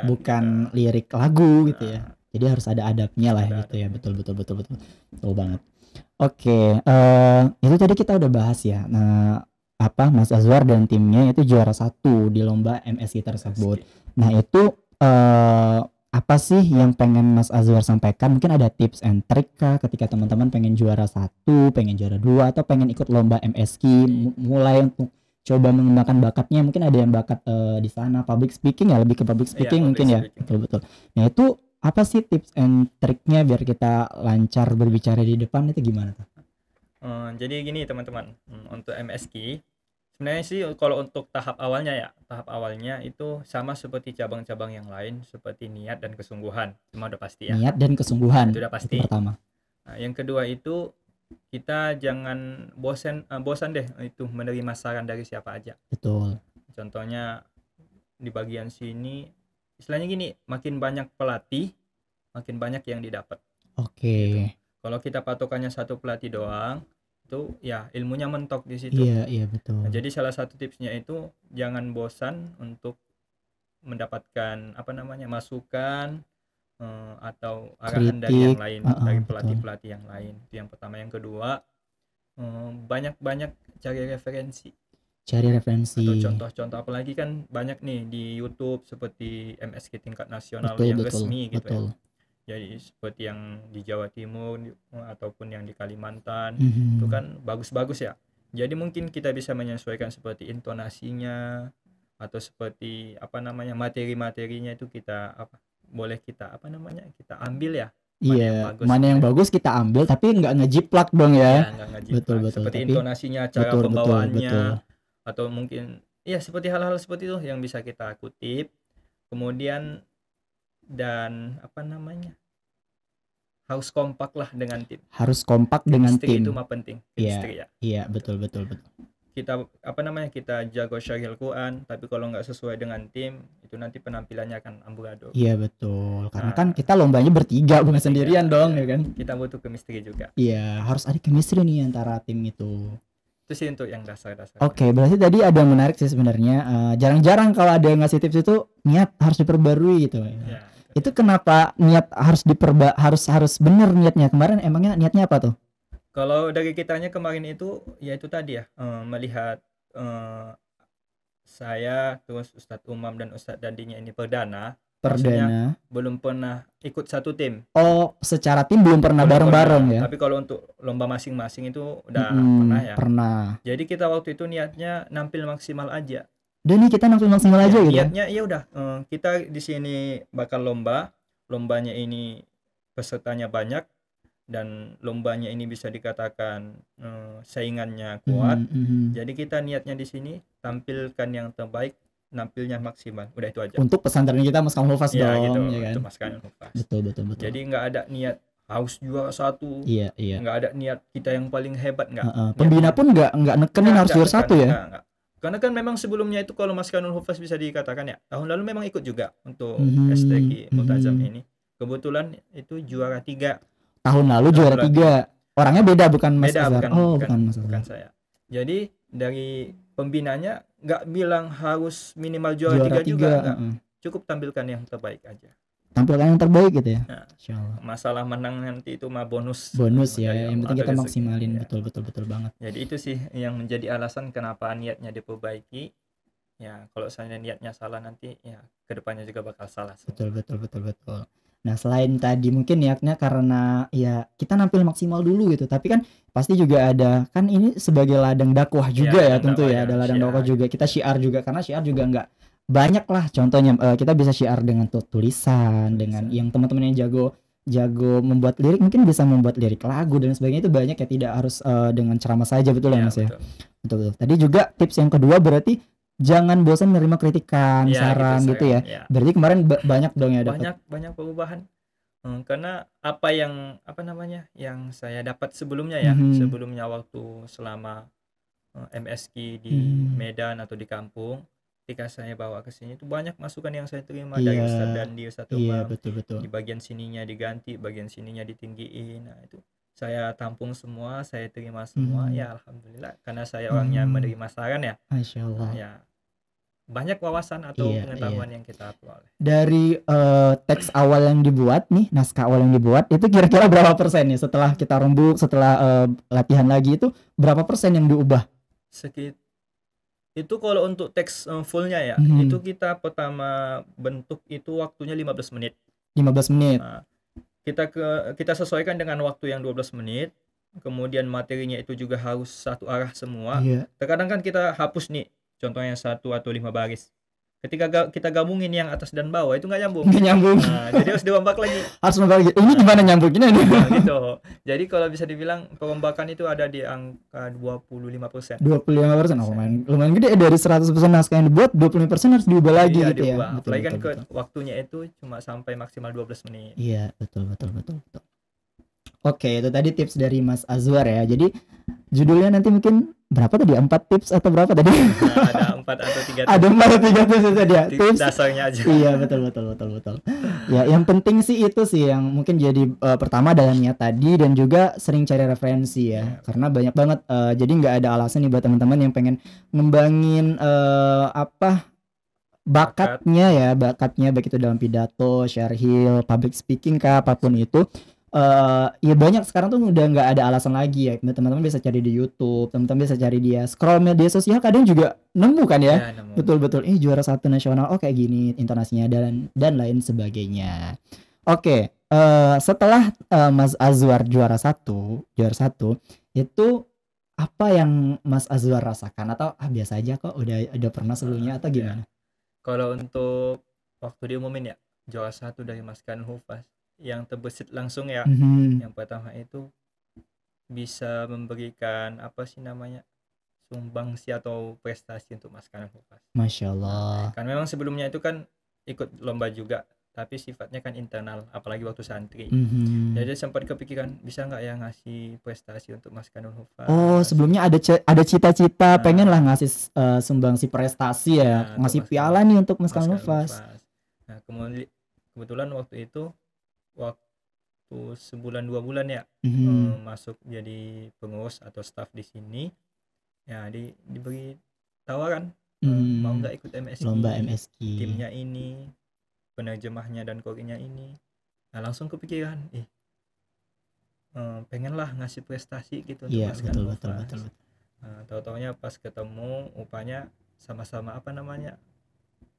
S3: bukan lirik lagu gitu ya. Jadi harus ada adabnya lah gitu ya. Betul banget. Oke, itu tadi kita udah bahas ya. Nah, Mas Azwar dan timnya itu juara 1 di lomba MSQ tersebut. Nah, itu apa sih yang pengen Mas Azwar sampaikan? Mungkin ada tips and trick kah ketika teman-teman pengen juara 1, pengen juara 2, atau pengen ikut lomba MSQ, mulai untuk coba mengembangkan bakatnya. Mungkin ada yang bakat di sana public speaking ya, lebih ke public speaking mungkin ya. Betul. Nah itu apa sih tips and triknya biar kita lancar berbicara di depan, itu gimana tuh?
S2: Jadi gini teman-teman, untuk MSQ sebenarnya sih kalau untuk tahap awalnya itu sama seperti cabang-cabang yang lain, seperti niat dan kesungguhan. Cuma udah pasti ya.
S3: Niat dan kesungguhan.
S2: Itu udah pasti.
S3: Itu pertama.
S2: Nah, yang kedua itu kita jangan bosan deh itu menerima saran dari siapa aja.
S3: Betul.
S2: Contohnya di bagian sini istilahnya gini, makin banyak pelatih, makin banyak yang didapat.
S3: Oke.
S2: Gitu. Kalau kita patokannya satu pelatih doang, itu ya ilmunya mentok di situ.
S3: Iya betul.
S2: Nah, jadi salah satu tipsnya itu jangan bosan untuk mendapatkan masukan atau arahan dari yang lain, dari pelatih-pelatih yang lain. Itu yang pertama. Yang kedua, banyak-banyak cari referensi.
S3: Cari referensi.
S2: Atau contoh-contoh apalagi kan banyak nih di YouTube seperti MSK tingkat nasional
S3: Betul,
S2: yang
S3: betul,
S2: resmi gitu
S3: betul.
S2: ya. Jadi seperti yang di Jawa Timur ataupun yang di Kalimantan
S3: Mhm.
S2: itu kan bagus-bagus ya. Jadi mungkin kita bisa menyesuaikan seperti intonasinya atau seperti apa namanya materi-materinya itu kita boleh kita kita ambil ya mana yang
S3: Iya,
S2: bagus
S3: mana yang
S2: gitu ya.
S3: bagus kita ambil tapi nggak ngejiplak dong
S2: Ya
S3: ya.
S2: nggak
S3: Betul,
S2: ngejiplak
S3: betul.
S2: seperti
S3: Tapi
S2: intonasinya, cara
S3: betul, betul,
S2: pembawaannya
S3: betul.
S2: atau mungkin ya seperti hal-hal seperti itu yang bisa kita kutip kemudian dan apa namanya harus kompak lah dengan tim.
S3: Harus kompak dengan
S2: Chemistry
S3: tim.
S2: itu mah penting,
S3: Iya,
S2: chemistry ya.
S3: iya, betul, betul, betul.
S2: Kita apa namanya kita jago syarihil Quran tapi kalau nggak sesuai dengan tim itu nanti penampilannya akan amburadul.
S3: Iya, betul. Karena
S2: Nah,
S3: kan kita lombanya bertiga bukan sendirian dong ya kan.
S2: Kita butuh chemistry juga.
S3: Iya, harus ada chemistry nih antara tim itu.
S2: Itu sih untuk yang dasar-dasar.
S3: Oke, berarti tadi ada yang menarik sih sebenarnya. Jarang-jarang kalau ada yang ngasih tips itu niat harus diperbarui gitu.
S2: Ya,
S3: Itu kenapa niat harus harus benar niatnya. Kemarin emangnya niatnya apa tuh?
S2: kalau dari kitanya kemarin itu ya itu tadi ya melihat saya terus Ustadz Umam dan Ustadz Dandinya ini perdana belum pernah ikut satu tim.
S3: Oh, secara tim belum pernah bareng-bareng ya.
S2: Tapi kalau untuk lomba masing-masing itu udah pernah ya.
S3: Pernah.
S2: Jadi kita waktu itu niatnya nampil maksimal aja.
S3: Dan nih kita nampil maksimal aja gitu.
S2: Niatnya ya udah kita di sini bakal lombanya ini pesertanya banyak dan lombanya ini bisa dikatakan saingannya kuat. Jadi kita niatnya di sini tampilkan yang terbaik, nampilnya maksimal. Udah itu aja.
S3: Untuk pesantren kita Maskan Hufaz
S2: ya,
S3: dong,
S2: gitu,
S3: ya kan?
S2: Untuk Maskan Hufaz.
S3: Betul.
S2: Jadi nggak ada niat harus juara satu.
S3: Iya.
S2: Nggak ada niat kita yang paling hebat nggak.
S3: Pembina pun nggak nekenin harus juara satu ya.
S2: Enggak. Karena kan memang sebelumnya itu kalau Maskanul Hufaz bisa dikatakan ya tahun lalu memang ikut juga untuk STQ Multazam ini. Kebetulan itu juara 3.
S3: Tahun lalu juara 3. Orangnya beda bukan Mas
S2: Azhar.
S3: Bukan Mas Azhar.
S2: Bukan saya. Jadi dari pembinanya nggak bilang harus minimal juara 3 juga enggak. Cukup tampilkan yang terbaik aja. Tampilkan
S3: yang terbaik gitu ya.
S2: Nah, insyaallah. Masalah menang nanti itu mah bonus
S3: ya. Yang penting kita maksimalin ya. Betul banget.
S2: Jadi itu sih yang menjadi alasan kenapa niatnya diperbaiki. Ya, kalau saya niatnya salah nanti ya kedepannya juga bakal salah.
S3: Betul. Nah, selain tadi mungkin niatnya karena ya kita nampil maksimal dulu gitu, tapi kan pasti juga ada kan ini sebagai ladang dakwah juga ya tentu ya, ada ladang dakwah juga. Kita syiar juga karena syiar juga nggak banyak lah contohnya kita bisa syiar dengan tulisan, dengan yang teman-teman yang jago membuat lirik mungkin bisa membuat lirik lagu dan sebagainya itu banyak ya, tidak harus dengan ceramah saja, betul ya Mas ya? Betul. Tadi juga tips yang kedua berarti jangan bosan menerima kritikan, saran gitu ya. Berarti kemarin banyak dong ya dapat.
S2: Banyak perubahan. Karena yang saya dapat sebelumnya ya, sebelumnya waktu selama MSQ di Medan atau di kampung, ketika saya bawa ke sini itu banyak masukan yang saya terima dari Ustadz Dandi, Ustadz Umam.
S3: Betul.
S2: Di bagian sininya diganti, bagian sininya ditinggiin. Nah, itu saya tampung semua, saya terima semua. Ya alhamdulillah karena saya orangnya menerima saran ya.
S3: Masya Allah.
S2: Ya banyak wawasan atau pengetahuan yang kita peroleh.
S3: Dari teks awal yang dibuat nih, naskah awal yang dibuat itu kira-kira berapa persen nih setelah kita rembuk, setelah latihan lagi itu berapa persen yang diubah?
S2: Itu kalau untuk teks fullnya ya, itu kita pertama bentuk itu waktunya 15 menit. 15 menit. Nah, kita sesuaikan dengan waktu yang 12 menit. Kemudian materinya itu juga harus satu arah semua. Terkadang kan kita hapus nih. Contohnya 1 atau 5 baris. Ketika kita gabungin yang atas dan bawah itu nggak nyambung. Nah, jadi harus dirombak lagi.
S3: Harus rombak lagi. Ini gimana nyambunginnya nih?
S2: Nah, gitu. Jadi kalau bisa dibilang perombakan itu ada di angka 25%.
S3: 25%. Oh, lumayan gede dari 100% naskah yang dibuat, 25% harus diubah lagi gitu ya.
S2: Apalagi kan waktunya itu cuma sampai maksimal 12 menit.
S3: Iya, betul. Oke, itu tadi tips dari Mas Azwar ya. Jadi judulnya nanti mungkin berapa tadi? 4 tips atau berapa tadi?
S2: Ada 4 atau 3 tips.
S3: Ada 4 atau 3 tips tadi ya.
S2: Tips dasarnya aja.
S3: Iya, betul. Ya, yang penting sih itu sih yang mungkin jadi pertama adalah niat tadi dan juga sering cari referensi ya. Karena banyak banget jadi nggak ada alasan nih buat teman-teman yang pengen ngembangin bakatnya baik itu dalam pidato, syarhil, public speaking kah, apapun itu. ya banyak sekarang tuh udah nggak ada alasan lagi ya. Teman-teman bisa cari di YouTube, teman-teman bisa cari dia scroll media sosial kadang juga nemu kan ya.
S2: Ya, nemu.
S3: Betul-betul juara 1 nasional, oh kayak gini intonasinya dan lain sebagainya. Oke, setelah Mas Azwar juara satu itu apa yang Mas Azwar rasakan atau biasa aja kok udah pernah sebelumnya atau
S2: Ya.
S3: gimana?
S2: Kalau untuk waktu diumumin ya juara 1 dari Mas Kanul Hufaz yang terbesit langsung ya.
S3: Mhm.
S2: Yang pertama itu bisa memberikan apa sih namanya sumbangsi atau prestasi untuk Mas Kanul Hufaz.
S3: Masya Allah.
S2: Kan memang sebelumnya itu kan ikut lomba juga, tapi sifatnya kan internal, apalagi waktu santri.
S3: Mhm.
S2: Jadi sempat kepikiran bisa nggak ya ngasih prestasi untuk Mas Kanul Hufaz.
S3: Oh, sebelumnya ada cita-cita
S2: Nah.
S3: pengen lah ngasih sumbangsi prestasi ya,
S2: Nah,
S3: ngasih
S2: untuk Mas
S3: piala nih untuk Mas
S2: Mas
S3: Kanul
S2: Kanul
S3: Hufaz.
S2: Hufaz. Nah, kebetulan waktu itu waktu sebulan 2 bulan ya
S3: Mhm.
S2: masuk jadi pengurus atau staf di sini. Ya, diberi tawaran mau nggak ikut MSQ,
S3: Lomba MSQ.
S2: timnya ini, penerjemahnya dan koordinnya ini. Nah, langsung kepikiran, pengen lah ngasih prestasi gitu untuk
S3: Iya,
S2: Mas
S3: betul
S2: Kanul
S3: betul
S2: Hufaz.
S3: betul betul.
S2: Nah, tahu-taunya pas ketemu upanya sama-sama apa namanya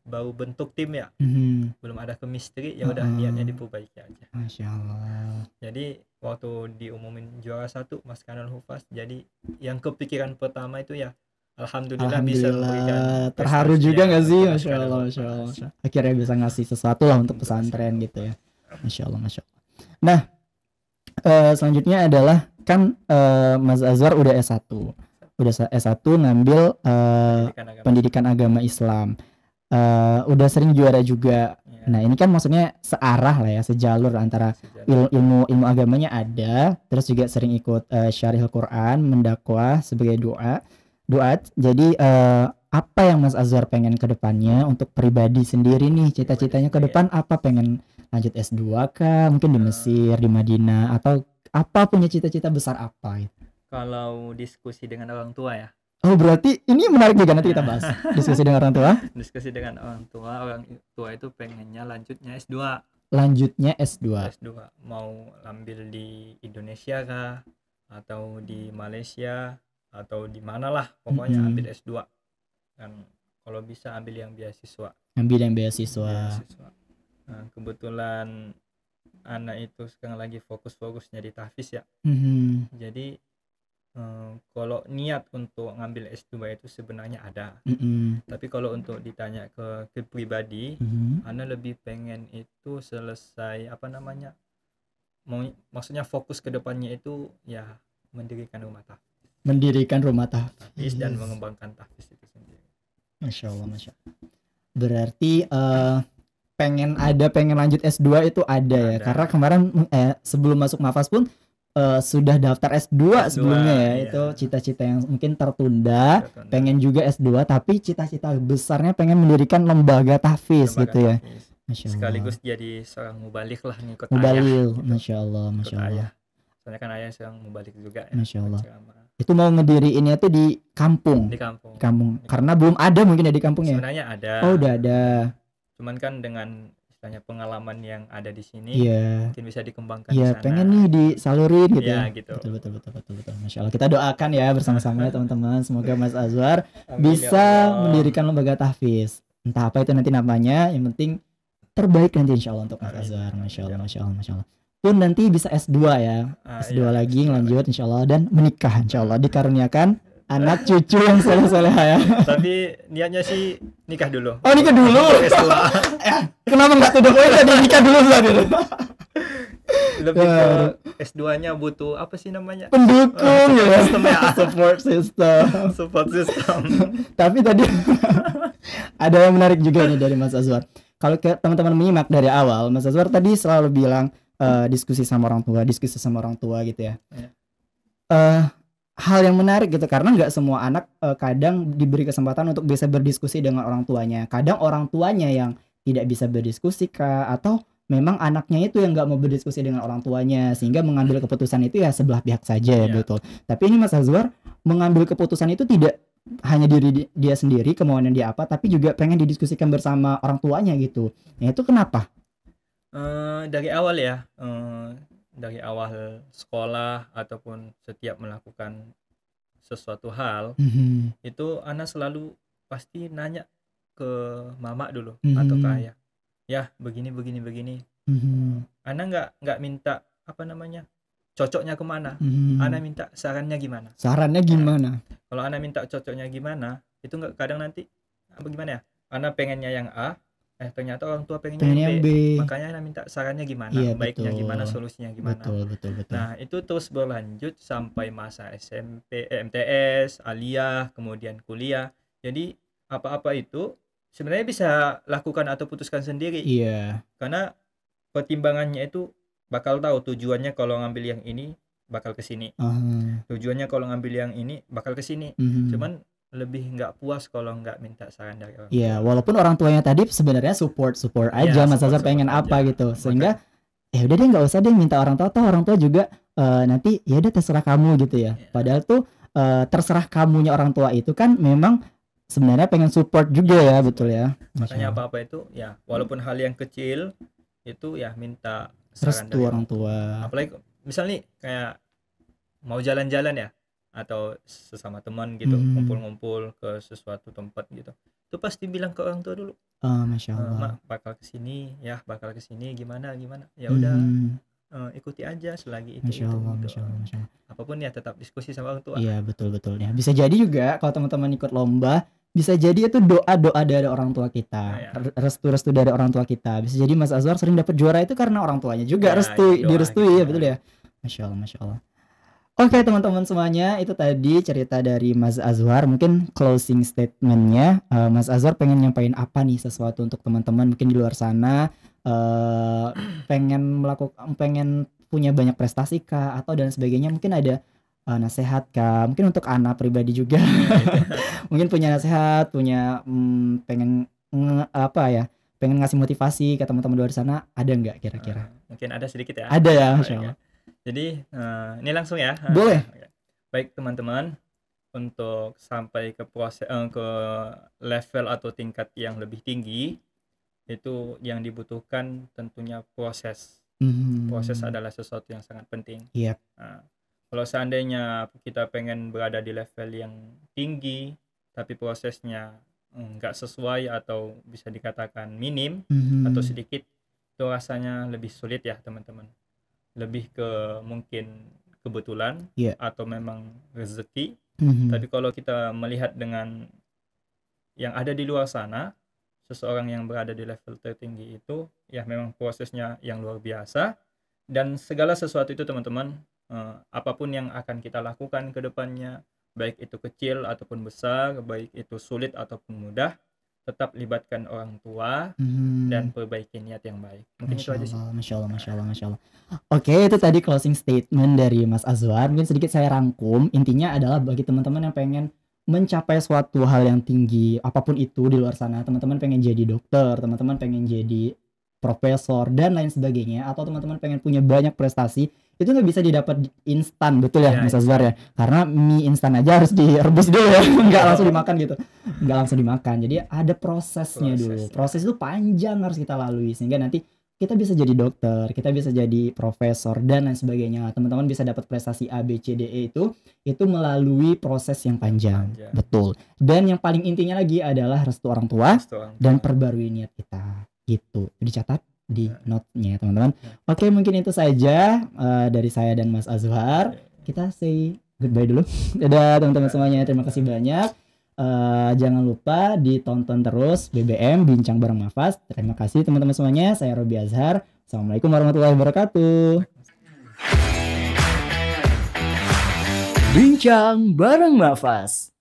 S2: baru bentuk tim ya,
S3: Mhm.
S2: belum ada chemistry, ya udah niatnya diperbaiki aja.
S3: Masya Allah.
S2: Jadi waktu diumumin juara 1 Mas Kanul Hufaz, jadi yang kepikiran pertama itu ya alhamdulillah bisa memberikan
S3: Alhamdulillah, terharu
S2: prestasi
S3: juga
S2: ya
S3: nggak sih?
S2: untuk Mas
S3: Masya
S2: Kanul
S3: Allah,
S2: Hufaz.
S3: Masya Allah, Masya Allah. Akhirnya bisa ngasih sesuatu lah untuk
S2: Untuk Mas
S3: pesantren
S2: Kanul
S3: gitu ya.
S2: Hufaz.
S3: Masya Allah, Masya Allah. Nah, selanjutnya adalah kan Mas Azwar udah S1 ngambil pendidikan agama Islam. Udah sering juara juga.
S2: Ya,
S3: Nah, ini kan maksudnya searah lah ya, sejalur antara
S2: sejarah.
S3: ilmu agamanya ada, terus juga sering ikut syarih Al-Quran, mendakwah sebagai duat. Jadi apa yang Mas Azwar pengen ke depannya untuk pribadi sendiri nih? Cita-citanya ke depan apa? Pengen lanjut S2 kah? Mungkin di Mesir, di Madinah, atau apa, punya cita-cita besar apa gitu?
S2: Kalau diskusi dengan orang tua ya,
S3: Oh, berarti ini menarik juga, nanti kita bahas. Diskusi dengan orang tua.
S2: diskusi dengan orang tua itu pengennya lanjutnya S2.
S3: Lanjutnya S2.
S2: Mau ambil di Indonesia kah atau di Malaysia atau di mana lah, pokoknya ambil S2. Dan kalau bisa ambil yang beasiswa.
S3: Ambil yang beasiswa.
S2: Nah, kebetulan anak itu sekarang lagi fokus-fokusnya di tahfiz ya. Jadi kalau niat untuk ngambil S2 itu sebenarnya ada. Tapi kalau untuk ditanya ke pribadi, Ana lebih pengen itu selesai apa namanya, maksudnya fokus ke depannya itu ya mendirikan rumah tahfiz dan mengembangkan tahfiz itu sendiri.
S3: Masya Allah, Masya Allah. Berarti pengen lanjut S2 itu ada ya, karena kemarin sebelum masuk Mafas pun sudah daftar S2 sebelumnya ya. Iya. Itu cita-cita yang mungkin tertunda. Pengen juga S2, tapi cita-cita besarnya pengen mendirikan lembaga tahfiz gitu ya. Masya Allah.
S2: Sekaligus jadi seorang mubalik lah, ngikut
S3: mubalik
S2: ayah gitu.
S3: Masya Allah, Masya Allah.
S2: Soalnya kan ayah seorang mubalik juga ya.
S3: Masya Allah. Itu mau ngediriinnya tuh di kampung. Karena belum ada mungkin ya di kampungnya.
S2: Sebenarnya ada.
S3: Oh, udah ada.
S2: Cuman kan dengan istilahnya pengalaman yang ada di sini, mungkin bisa dikembangkan
S3: di sana. Pengen nih disalurin gitu ya.
S2: Gitu.
S3: Betul. Masya Allah. Kita doakan ya bersama-sama ya teman-teman. Semoga Mas Azwar bisa mendirikan lembaga tahfiz. Entah apa itu nanti namanya, yang penting terbaik nanti insya Allah untuk Mas Azwar. Masya Allah. Pun nanti bisa S2 ya. S2 lagi ngelanjut insya Allah, dan menikah insya Allah, dikaruniakan anak cucu yang soleh-soleh ya.
S2: Tapi niatnya sih nikah dulu.
S3: Oh, nikah dulu.
S2: S2.
S3: Kenapa nggak tuh poin tadi nikah dulu dulu?
S2: Lebih ke S2-nya butuh apa sih namanya?
S3: Pendukung ya.
S2: Sistem ya.
S3: Support system. Tapi tadi ada yang menarik juga nih dari Mas Azwar. Kalau teman-teman menyimak dari awal, Mas Azwar tadi selalu bilang diskusi sama orang tua gitu ya. Hal yang menarik gitu, karena nggak semua anak kadang diberi kesempatan untuk bisa berdiskusi dengan orang tuanya. Kadang orang tuanya yang tidak bisa berdiskusi kah, atau memang anaknya itu yang nggak mau berdiskusi dengan orang tuanya, sehingga mengambil keputusan itu ya sebelah pihak saja ya. Betul. Tapi ini Mas Azwar mengambil keputusan itu tidak hanya diri dia sendiri, kemauannya dia apa, tapi juga pengen didiskusikan bersama orang tuanya gitu. Nah, itu kenapa?
S2: Dari awal ya, dari awal sekolah ataupun setiap melakukan sesuatu hal itu ana selalu pasti nanya ke mama dulu atau ke ayah, ya begini begini begini. Ana nggak minta apa namanya cocoknya kemana, ana minta sarannya gimana. Kalau ana minta cocoknya gimana itu nggak, kadang nanti apa gimana ya, ana pengennya yang A, ternyata orang tua pengennya yang B. Makanya ana minta sarannya gimana, baiknya gimana, solusinya gimana.
S3: Betul.
S2: Nah itu terus berlanjut sampai masa SMP, MTS, aliyah, kemudian kuliah. Jadi apa-apa itu sebenarnya bisa lakukan atau putuskan sendiri. Karena pertimbangannya itu bakal tahu tujuannya kalau ngambil yang ini bakal ke sini. Tujuannya kalau ngambil yang ini bakal ke sini. Cuman lebih nggak puas kalau nggak minta saran dari orang tua.
S3: Walaupun orang tuanya tadi sebenarnya support aja, Mas Azhar pengen apa gitu. Sehingga ya udah deh nggak usah deh minta orang tua, orang tua juga nanti ya udah terserah kamu gitu ya. Padahal tuh terserah kamunya orang tua itu kan memang sebenarnya pengen support juga ya, betul ya.
S2: Makanya apa-apa itu ya walaupun hal yang kecil itu ya minta saran
S3: restu
S2: dari
S3: orang tua.
S2: Apalagi misalnya kayak mau jalan-jalan ya atau sesama teman gitu, kumpul-kumpul ke sesuatu tempat gitu, itu pasti bilang ke orang tua dulu.
S3: Masya Allah.
S2: Mak bakal kesini ya, bakal kesini gimana ya udah ikuti aja selagi itu.
S3: Masya Allah.
S2: Apapun ya tetap diskusi sama orang tua.
S3: Iya betul ya. Bisa jadi juga kalau teman-teman ikut lomba, bisa jadi itu doa dari orang tua kita, restu dari orang tua kita. Bisa jadi Mas Azhar sering dapat juara itu karena orang tuanya juga direstui ya, betul ya. Masya Allah. Oke teman-teman semuanya, itu tadi cerita dari Mas Azhar. Mungkin closing statementnya, Mas Azhar pengen nyampain apa nih sesuatu untuk teman-teman mungkin di luar sana, pengen punya banyak prestasi kah atau dan sebagainya, mungkin ada nasihat kah, mungkin untuk anak pribadi juga. Mungkin punya nasihat, pengen pengen ngasih motivasi ke teman-teman di luar sana, ada nggak kira-kira?
S2: Mungkin ada sedikit ya.
S3: Ada ya, Masya Allah.
S2: Jadi ini langsung ya.
S3: Boleh.
S2: Baik teman-teman, untuk sampai ke ke level atau tingkat yang lebih tinggi itu yang dibutuhkan tentunya proses. Proses adalah sesuatu yang sangat penting. Kalau seandainya kita pengen berada di level yang tinggi tapi prosesnya nggak sesuai atau bisa dikatakan minim atau sedikit, itu rasanya lebih sulit ya teman-teman. Lebih ke mungkin kebetulan atau memang rezeki. Tapi kalau kita melihat dengan yang ada di luar sana, seseorang yang berada di level tertinggi itu ya memang prosesnya yang luar biasa, dan segala sesuatu itu teman-teman, apapun yang akan kita lakukan ke depannya, baik itu kecil ataupun besar, baik itu sulit ataupun mudah, tetap libatkan orang tua dan perbaiki niat yang baik. Mungkin itu aja sih.
S3: Masya Allah. Oke, itu tadi closing statement dari Mas Azhar. Mungkin sedikit saya rangkum. Intinya adalah bagi teman-teman yang pengen mencapai suatu hal yang tinggi, apapun itu di luar sana, teman-teman pengen jadi dokter, teman-teman pengen jadi profesor dan lain sebagainya, atau teman-teman pengen punya banyak prestasi, itu nggak bisa didapat instan, betul ya, Mas Azhar ya? Karena mie instan aja harus direbus dulu ya, nggak langsung dimakan gitu, nggak langsung dimakan. Jadi ada prosesnya dulu. Proses itu panjang harus kita lalui sehingga nanti kita bisa jadi dokter, kita bisa jadi profesor dan lain sebagainya. Teman-teman bisa dapat prestasi A, B, C, D, E itu melalui proses yang panjang. Betul. Dan yang paling intinya lagi adalah restu orang tua dan perbarui niat kita. Gitu. Dicatat di note-nya teman-teman. Oke, mungkin itu saja dari saya dan Mas Azhar. Kita say goodbye dulu. Dadah teman-teman semuanya. Terima kasih banyak. Jangan lupa ditonton terus BBM Bincang Bareng Mafas. Terima kasih teman-teman semuanya. Saya Robi Azhar. Assalamualaikum warahmatullahi wabarakatuh. Bincang Bareng Mafas.